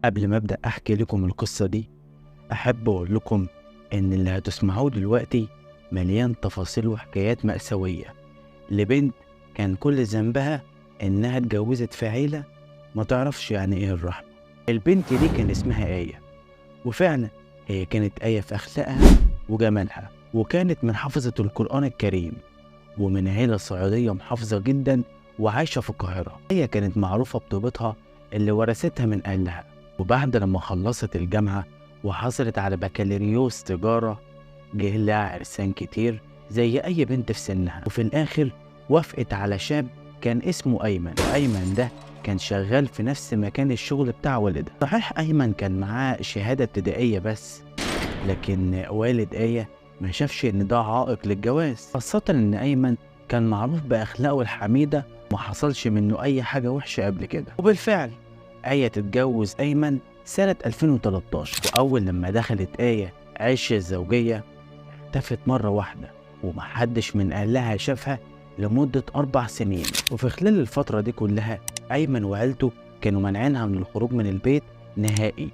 قبل ما أبدأ أحكي لكم القصة دي، أحب أقول لكم إن اللي هتسمعوه دلوقتي مليان تفاصيل وحكايات مأساوية لبنت كان كل ذنبها إنها اتجوزت في عيلة ما تعرفش يعني إيه الرحمة. البنت دي كان اسمها آية، وفعلا هي كانت آية في أخلاقها وجمالها، وكانت من حفظة القرآن الكريم ومن عيلة صعيدية محافظة جدا وعايشة في القاهرة. هي كانت معروفة بطيبتها اللي ورثتها من أهلها، وبعد لما خلصت الجامعة وحصلت على بكالوريوس تجارة جه لها عرسان كتير زي أي بنت في سنها، وفي الآخر وافقت على شاب كان اسمه أيمن، وأيمن ده كان شغال في نفس مكان الشغل بتاع والدها. صحيح أيمن كان معاه شهادة ابتدائية بس، لكن والد آية ما شافش إن ده عائق للجواز، خاصة إن أيمن كان معروف بأخلاقه الحميدة وما حصلش منه أي حاجة وحشة قبل كده. وبالفعل آية تتجوز أيمن سنة 2013، وأول لما دخلت آية عيش الزوجية اختفت مرة واحدة ومحدش من أهلها شافها لمدة 4 سنين. وفي خلال الفترة دي كلها أيمن وعيلته كانوا مانعينها من الخروج من البيت نهائي،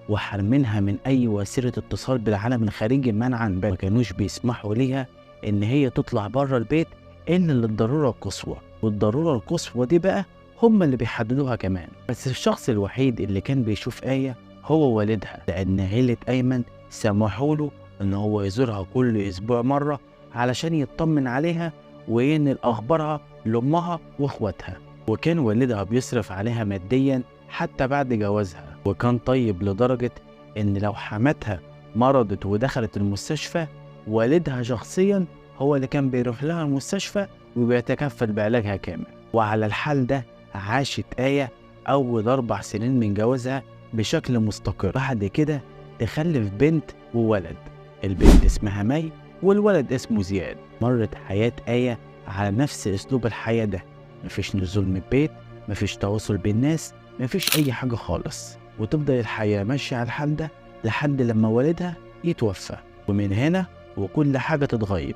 وحرمينها من أي وسيلة اتصال بالعالم الخارجي منعا ما كانوش بيسمحوا ليها إن هي تطلع بره البيت إلا للضرورة القصوى، والضرورة القصوى دي بقى هم اللي بيحددوها كمان. بس الشخص الوحيد اللي كان بيشوف آية هو والدها، لأن عيلة أيمن سمحوا له إن هو يزورها كل أسبوع مرة علشان يطمن عليها وينقل أخبارها لأمها وإخواتها. وكان والدها بيصرف عليها ماديا حتى بعد جوازها، وكان طيب لدرجة إن لو حماتها مرضت ودخلت المستشفى والدها شخصيا هو اللي كان بيروح لها المستشفى وبيتكفل بعلاجها كامل. وعلى الحال ده عاشت آية أول 4 سنين من جوازها بشكل مستقر. بعد كده تخلف بنت وولد، البنت اسمها مي والولد اسمه زياد. مرت حياة آية على نفس أسلوب الحياة ده، مفيش نزول من البيت، مفيش تواصل بالناس، مفيش أي حاجة خالص، وتفضل الحياة ماشية على الحال ده لحد لما والدها يتوفى. ومن هنا وكل حاجة تتغير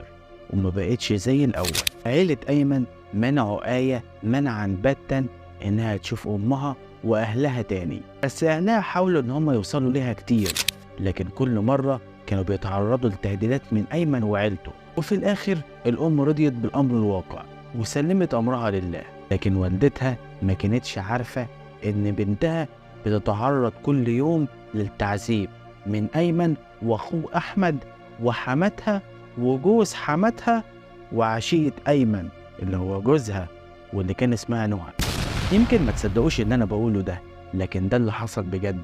وما بقتش زي الأول. عيلة أيمن منعوا آية منعا باتا إنها تشوف أمها وأهلها تاني، بس أهلها حاولوا إن هم يوصلوا ليها كتير، لكن كل مرة كانوا بيتعرضوا لتهديدات من أيمن وعيلته. وفي الآخر الأم رضيت بالأمر الواقع وسلمت أمرها لله، لكن والدتها ما كانتش عارفة إن بنتها بتتعرض كل يوم للتعذيب من أيمن وأخوه أحمد وحماتها وجوز حماتها وعشيقة أيمن اللي هو جوزها واللي كان اسمها نهى. يمكن ما تصدقوش اللي أنا بقوله ده، لكن ده اللي حصل بجد.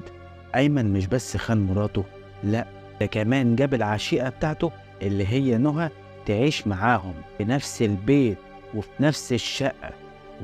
أيمن مش بس خان مراته، لأ ده كمان جاب العشيقة بتاعته اللي هي نهى تعيش معاهم في نفس البيت وفي نفس الشقة،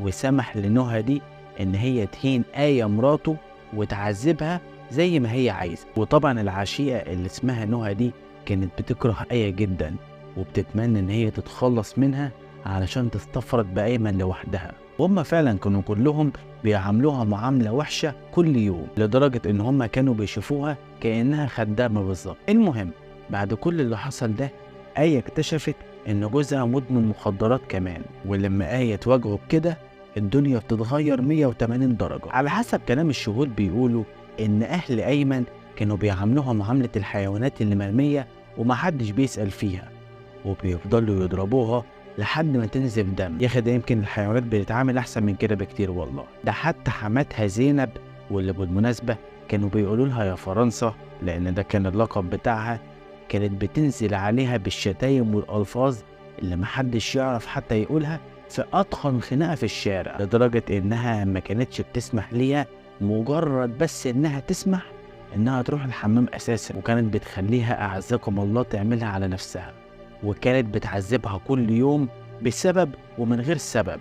وسمح لنهى دي إن هي تهين آية مراته وتعذبها زي ما هي عايزة. وطبعا العشيقة اللي اسمها نهى دي كانت بتكره آية جدا وبتتمنى إن هي تتخلص منها علشان تستفرد بأيمن لوحدها. وهم فعلا كانوا كلهم بيعاملوها معاملة وحشة كل يوم، لدرجة إن هم كانوا بيشوفوها كأنها خدامة بالظبط. المهم بعد كل اللي حصل ده آية اكتشفت إن جوزها مدمن مخدرات كمان، ولما آية تواجهه بكده الدنيا بتتغير 180 درجة. على حسب كلام الشهود بيقولوا إن أهل أيمن كانوا بيعاملوها معاملة الحيوانات اللي مرمية ومحدش بيسأل فيها، وبيفضلوا يضربوها لحد ما تنزف دم. يا أخي ده يمكن الحيوانات بتتعامل أحسن من كده بكتير والله. ده حتى حماتها زينب، واللي بالمناسبة كانوا بيقولوا لها يا فرنسا لأن ده كان اللقب بتاعها، كانت بتنزل عليها بالشتايم والألفاظ اللي محدش يعرف حتى يقولها في أضخم خناقة في الشارع، لدرجة إنها ما كانتش بتسمح ليها مجرد بس إنها تسمح إنها تروح الحمام أساسا، وكانت بتخليها أعزكم الله تعملها على نفسها، وكانت بتعذبها كل يوم بسبب ومن غير سبب،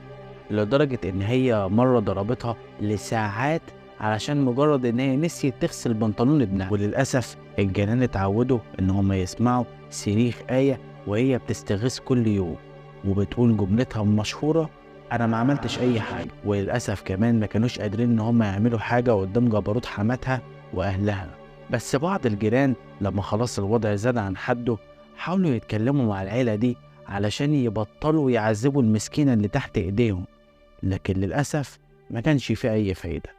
لدرجة إن هي مرة ضربتها لساعات علشان مجرد إن هي نسيت تغسل بنطلون ابنها. وللأسف الجيران اتعودوا إن هم يسمعوا صريخ آية وهي بتستغيث كل يوم وبتقول جملتها المشهورة أنا ما عملتش أي حاجة. وللأسف كمان ما كانوش قادرين إن هم يعملوا حاجة قدام جبروت حماتها وأهلها. بس بعض الجيران لما خلاص الوضع زاد عن حده حاولوا يتكلموا مع العيلة دي علشان يبطلوا يعذبوا المسكينة اللي تحت إيديهم، لكن للأسف ما كانش في أي فايدة.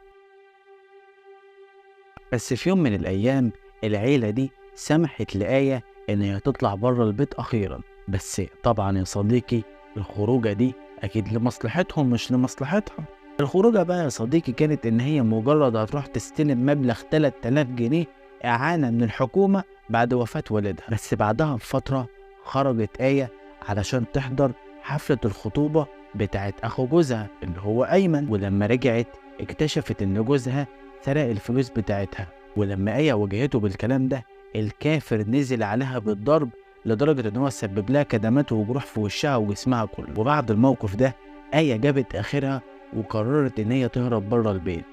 بس في يوم من الأيام العيلة دي سمحت لآية إن هي تطلع بره البيت أخيرا. بس طبعا يا صديقي الخروجة دي أكيد لمصلحتهم مش لمصلحتها. الخروجة بقى يا صديقي كانت إن هي مجرد هتروح تستلم مبلغ 3000 جنيه إعانة من الحكومة بعد وفاة والدها. بس بعدها بفترة خرجت آية علشان تحضر حفلة الخطوبة بتاعت أخو جوزها اللي هو أيمن. ولما رجعت اكتشفت إن جوزها سرق الفلوس بتاعتها. ولما آية واجهته بالكلام ده الكافر نزل عليها بالضرب لدرجة إن هو سبب لها كدمات وجروح في وشها وجسمها كله. وبعد الموقف ده آية جابت آخرها وقررت إن هي تهرب بره البيت.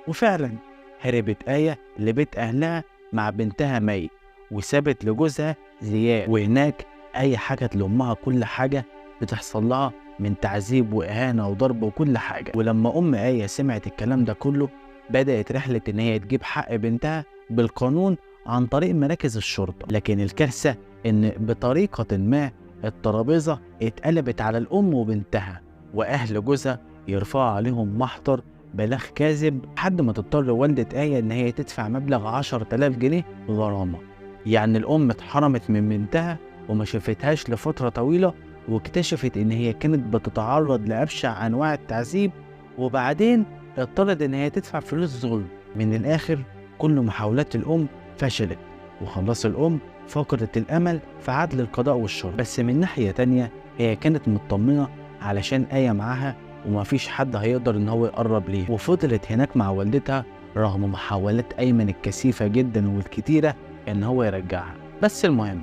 وفعلا هربت آية لبيت أهلها مع بنتها مي وسابت لجوزها زياد. وهناك آية حكت لأمها كل حاجة بتحصل لها من تعذيب وإهانة وضرب وكل حاجة. ولما أم آية سمعت الكلام ده كله بدأت رحلة إن هي تجيب حق بنتها بالقانون عن طريق مراكز الشرطة. لكن الكارثة إن بطريقة ما الترابيزة اتقلبت على الأم وبنتها، وأهل جوزها يرفعوا عليهم محضر بلاغ كاذب لحد ما تضطر والدة آية إن هي تدفع مبلغ 10,000 جنيه غرامة. يعني الأم اتحرمت من بنتها وما شافتهاش لفترة طويلة، واكتشفت إن هي كانت بتتعرض لأبشع أنواع التعذيب، وبعدين اضطرت إن هي تدفع فلوس ظلم. من الآخر كل محاولات الأم فشلت، وخلاص الأم فقدت الأمل في عدل القضاء والشرطة. بس من ناحية تانية هي كانت مطمنة علشان آية معاها ومفيش حد هيقدر إن هو يقرب ليها، وفضلت هناك مع والدتها رغم محاولات أيمن الكثيفة جدا والكتيرة إن هو يرجعها. بس المهم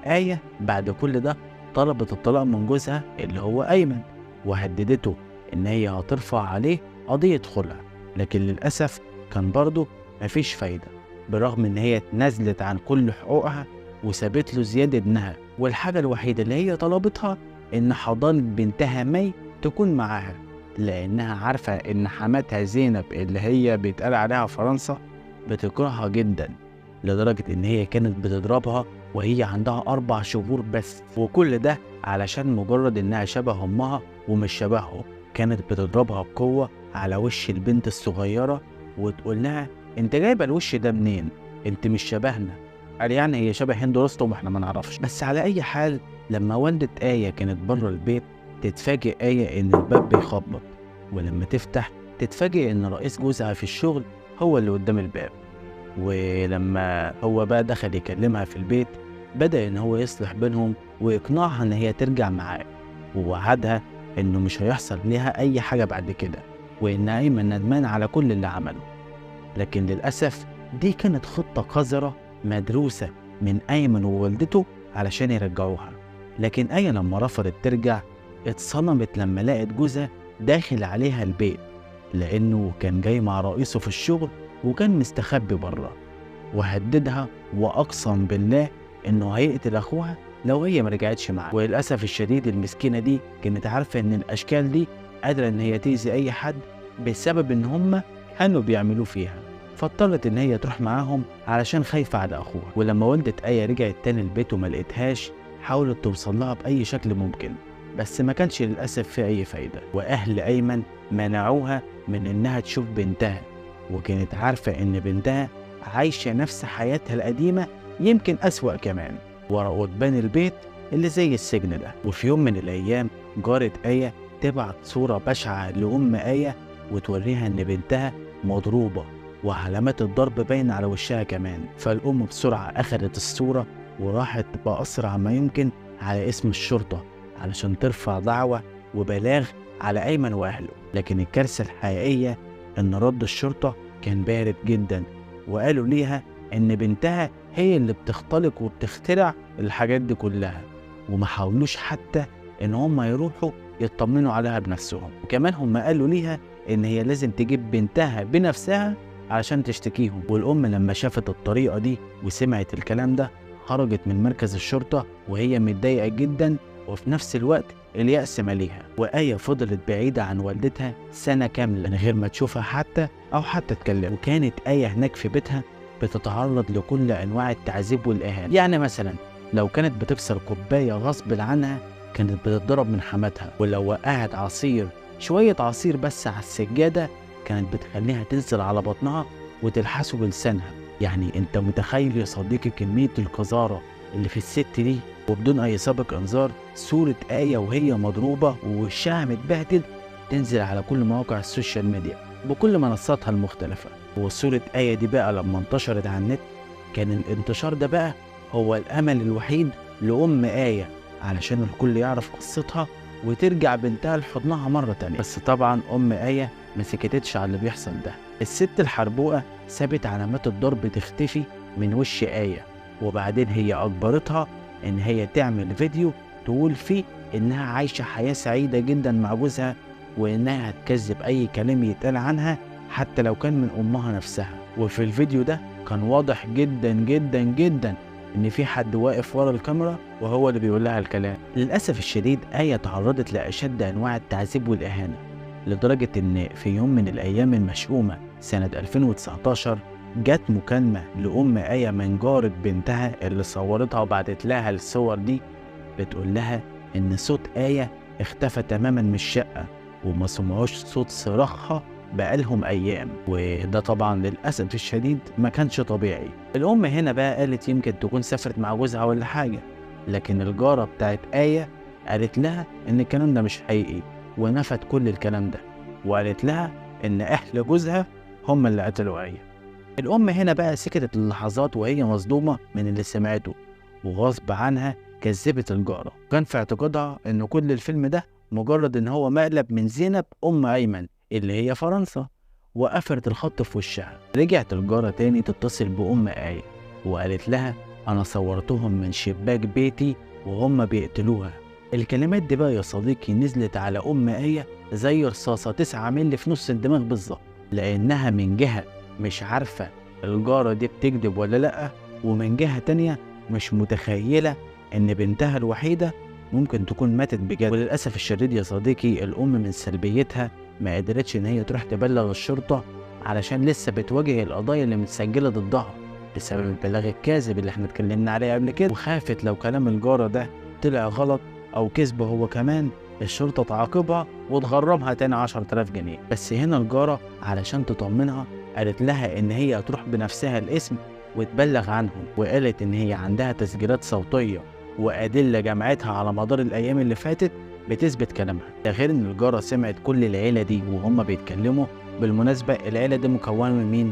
آية بعد كل ده طلبت الطلاق من جوزها اللي هو أيمن، وهددته إن هي هترفع عليه قضية خلع. لكن للأسف كان برضه مفيش فايدة، برغم إن هي اتنازلت عن كل حقوقها وسابت له زياد ابنها، والحاجة الوحيدة اللي هي طلبتها إن حضانة بنتها مي تكون معاها، لأنها عارفة إن حماتها زينب اللي هي بيتقال عليها فرنسا بتكرهها جدا، لدرجة إن هي كانت بتضربها وهي عندها 4 شهور بس. وكل ده علشان مجرد إنها شبه أمها ومش شبههم. كانت بتضربها بقوة على وش البنت الصغيرة وتقول لها انت جايبه الوش ده منين؟ انت مش شبهنا. قال يعني هي شبه هند رستم واحنا ما نعرفش. بس على اي حال لما والدة آية كانت بره البيت تتفاجئ آية ان الباب بيخبط، ولما تفتح تتفاجئ ان رئيس جوزها في الشغل هو اللي قدام الباب. ولما هو بقى دخل يكلمها في البيت بدأ ان هو يصلح بينهم ويقنعها ان هي ترجع معاه، ووعدها انه مش هيحصل ليها اي حاجة بعد كده، وان أيمن ندمان على كل اللي عمله. لكن للأسف دي كانت خطة قذرة مدروسة من أيمن ووالدته علشان يرجعوها. لكن آية لما رفضت ترجع اتصدمت لما لقت جوزها داخل عليها البيت، لأنه كان جاي مع رئيسه في الشغل وكان مستخبي بره، وهددها وأقسم بالله إنه هيقتل أخوها لو هي مرجعتش معاه. وللأسف الشديد المسكينة دي كانت عارفة إن الأشكال دي قادرة إن هي تأذي أي حد بسبب إن هم كانوا بيعملوه فيها، فاضطرت ان هي تروح معاهم علشان خايفة على اخوها. ولما والدة آية رجعت تاني البيت وما لقيتهاش حاولت توصل لها بأي شكل ممكن، بس ما كانش للأسف في أي فايدة. وأهل أيمن منعوها من إنها تشوف بنتها، وكانت عارفة إن بنتها عايشة نفس حياتها القديمة يمكن أسوأ كمان ورا قضبان البيت اللي زي السجن ده. وفي يوم من الأيام جارة آية تبعت صورة بشعة لأم آية وتوريها إن بنتها مضروبة وعلامات الضرب باينة على وشها كمان. فالأم بسرعة أخذت الصورة وراحت بأسرع ما يمكن على اسم الشرطة علشان ترفع دعوة وبلاغ على أيمن وأهله. لكن الكارثة الحقيقية إن رد الشرطة كان بارد جدا، وقالوا ليها إن بنتها هي اللي بتختلق وبتخترع الحاجات دي كلها، وما حاولوش حتى إن هم يروحوا يطمنوا عليها بنفسهم. وكمان هم قالوا ليها إن هي لازم تجيب بنتها بنفسها علشان تشتكيهم. والأم لما شافت الطريقة دي وسمعت الكلام ده خرجت من مركز الشرطة وهي متضايقة جدا، وفي نفس الوقت اليأس ماليها. وآية فضلت بعيدة عن والدتها سنة كاملة من غير ما تشوفها حتى تكلم. وكانت آية هناك في بيتها بتتعرض لكل أنواع التعذيب والإهانة. يعني مثلا لو كانت بتكسر كوباية غصب عنها كانت بتتضرب من حماتها، ولو وقعت شوية عصير بس على السجادة كانت بتخليها تنزل على بطنها وتلحسه بلسانها. يعني انت متخيل يا صديقي كمية القذارة اللي في الست دي؟ وبدون اي سابق انذار صورة آية وهي مضروبة ووشها متبهدل تنزل على كل مواقع السوشيال ميديا بكل منصاتها المختلفة. وصورة آية دي بقى لما انتشرت على النت كان الانتشار ده بقى هو الأمل الوحيد لأم آية علشان الكل يعرف قصتها وترجع بنتها لحضنها مرة تانية. بس طبعا أم آية ما سكتتش على اللي بيحصل ده. الست الحربوقة سابت علامات الضرب تختفي من وش آية، وبعدين هي أجبرتها إن هي تعمل فيديو تقول فيه إنها عايشة حياة سعيدة جدا مع جوزها، وإنها هتكذب أي كلام يتقال عنها حتى لو كان من أمها نفسها. وفي الفيديو ده كان واضح جدا جدا جدا إن في حد واقف ورا الكاميرا وهو اللي بيقول لها الكلام. للأسف الشديد آية تعرضت لأشد أنواع التعذيب والإهانة، لدرجة إن في يوم من الأيام المشؤومة سنة 2019 جت مكالمة لأم آية من جارة بنتها اللي صورتها وبعتت لها الصور دي، بتقول لها إن صوت آية اختفى تماما من الشقة وما سمعوش صوت صراخها بقالهم أيام. وده طبعا للأسف الشديد ما كانش طبيعي. الأم هنا بقى قالت يمكن تكون سافرت مع جوزها ولا حاجة، لكن الجارة بتاعت آية قالت لها إن الكلام ده مش حقيقي ونفت كل الكلام ده، وقالت لها إن أهل جوزها هم اللي قتلوا آية. الأم هنا بقى سكتت اللحظات وهي مصدومة من اللي سمعته، وغصب عنها كذبت الجارة. كان في اعتقادها إن كل الفيلم ده مجرد إن هو مقلب من زينب أم أيمن اللي هي فرنسا، وقفلت الخط في وشها. رجعت الجارة تاني تتصل بأم آية وقالت لها أنا صورتهم من شباك بيتي وهم بيقتلوها. الكلمات دي بقى يا صديقي نزلت على أم آية زي رصاصة 9 مللي في نص الدماغ بالظبط، لأنها من جهة مش عارفة الجارة دي بتكذب ولا لأ، ومن جهة تانية مش متخيلة إن بنتها الوحيدة ممكن تكون ماتت بجد. وللأسف الشديد يا صديقي الأم من سلبيتها ما قدرتش إن هي تروح تبلغ الشرطة علشان لسه بتواجه القضايا اللي متسجلة ضدها بسبب البلاغ الكاذب اللي احنا اتكلمنا عليه قبل كده، وخافت لو كلام الجارة ده طلع غلط أو كذب هو كمان الشرطة تعاقبها وتغرمها تاني 10,000 جنيه. بس هنا الجارة علشان تطمنها قالت لها إن هي هتروح بنفسها الاسم وتبلغ عنهم، وقالت إن هي عندها تسجيلات صوتية وأدلة جمعتها على مدار الأيام اللي فاتت بتثبت كلامها. ده غير إن الجارة سمعت كل العيلة دي وهم بيتكلموا. بالمناسبة العيلة دي مكونة من مين؟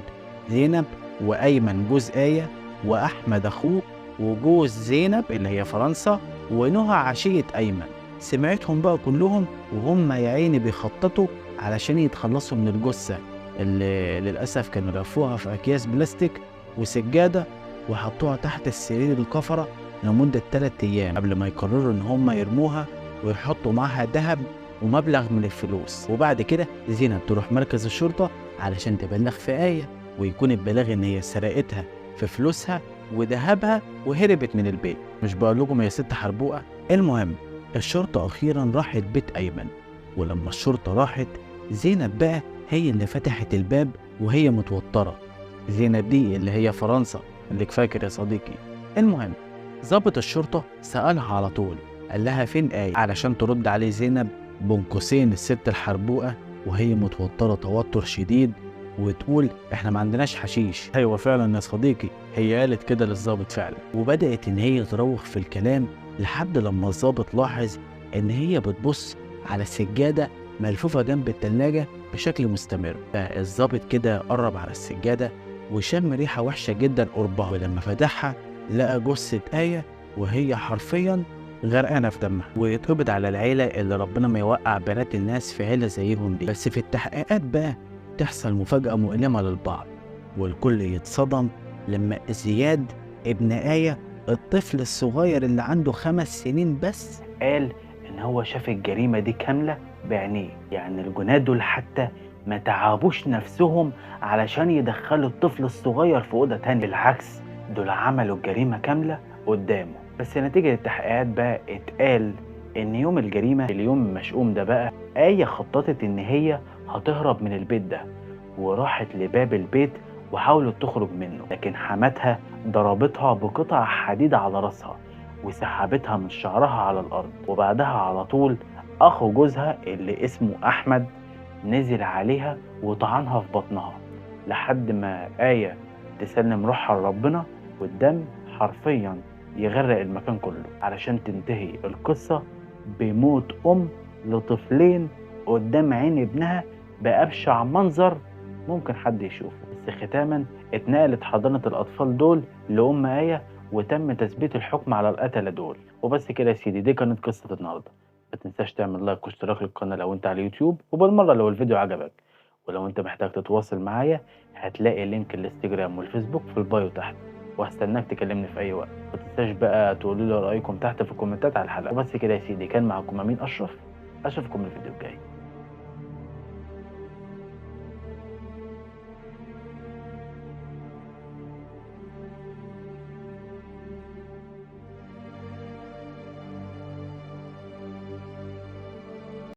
زينب وأيمن جوز آية وأحمد أخوه وجوز زينب اللي هي فرنسا ونهى عشية أيمن. سمعتهم بقى كلهم وهم يا عيني بيخططوا علشان يتخلصوا من الجثة اللي للأسف كانوا لفوها في أكياس بلاستيك وسجادة وحطوها تحت السرير الكفرة لمدة 3 أيام قبل ما يقرروا إن هم يرموها ويحطوا معها ذهب ومبلغ من الفلوس. وبعد كده زينب تروح مركز الشرطة علشان تبلغ في آية، ويكون البلاغ إن هي سرقتها في فلوسها وذهبها وهربت من البيت. مش بقول لكم يا ست حربوقة؟ المهم الشرطة أخيرا راحت بيت أيمن، ولما الشرطة راحت زينب بقى هي اللي فتحت الباب وهي متوترة. زينب دي اللي هي فرنسا اللي فاكر يا صديقي. المهم ضابط الشرطة سألها على طول قال لها فين آية علشان ترد عليه زينب بين قوسين الست الحربوقة وهي متوترة توتر شديد وتقول احنا ما عندناش حشيش. ايوه فعلا يا صديقي هي قالت كده للضابط فعلا، وبدأت ان هي تروخ في الكلام لحد لما الضابط لاحظ ان هي بتبص على السجادة ملفوفة جنب التلاجة بشكل مستمر. فالضابط كده قرب على السجادة وشم ريحة وحشة جدا قربها، ولما فتحها لقى جثة آية وهي حرفيا غرقانة في دمها. ويتقبض على العيلة اللي ربنا ما يوقع بنات الناس في عيلة زيهم دي. بس في التحقيقات بقى تحصل مفاجأة مؤلمة للبعض والكل يتصدم لما زياد ابن آية الطفل الصغير اللي عنده 5 سنين بس قال إن هو شاف الجريمة دي كاملة بعينيه. يعني الجناد دول حتى ما تعبوش نفسهم علشان يدخلوا الطفل الصغير في أوضة تانية، بالعكس دول عملوا الجريمة كاملة قدامه. بس نتيجة التحقيقات بقى اتقال إن يوم الجريمة اليوم المشؤوم ده بقى آية خططت إن هي هتهرب من البيت ده، وراحت لباب البيت وحاولت تخرج منه، لكن حماتها ضربتها بقطع حديد على راسها وسحبتها من شعرها على الأرض. وبعدها على طول أخو جوزها اللي اسمه أحمد نزل عليها وطعنها في بطنها لحد ما آية تسلم روحها لربنا، والدم حرفيا يغرق المكان كله، علشان تنتهي القصة بموت لطفلين قدام عين ابنها بأبشع منظر ممكن حد يشوفه. بس ختاما اتنقلت حضانة الأطفال دول لأم آية، وتم تثبيت الحكم على القتلة دول. وبس كده يا سيدي، دي كانت قصة النهاردة. ما تنساش تعمل لايك واشتراك للقناة لو انت على اليوتيوب، وبالمرة لو الفيديو عجبك. ولو انت محتاج تتواصل معايا هتلاقي لينك الانستجرام والفيسبوك في البايو تحت، وهستناك تكلمني في اي وقت. ما تنساش بقى تقولوا لي رايكم تحت في الكومنتات على الحلقه. وبس كده يا سيدي، كان معكم امين اشرف. اشوفكم الفيديو الجاي.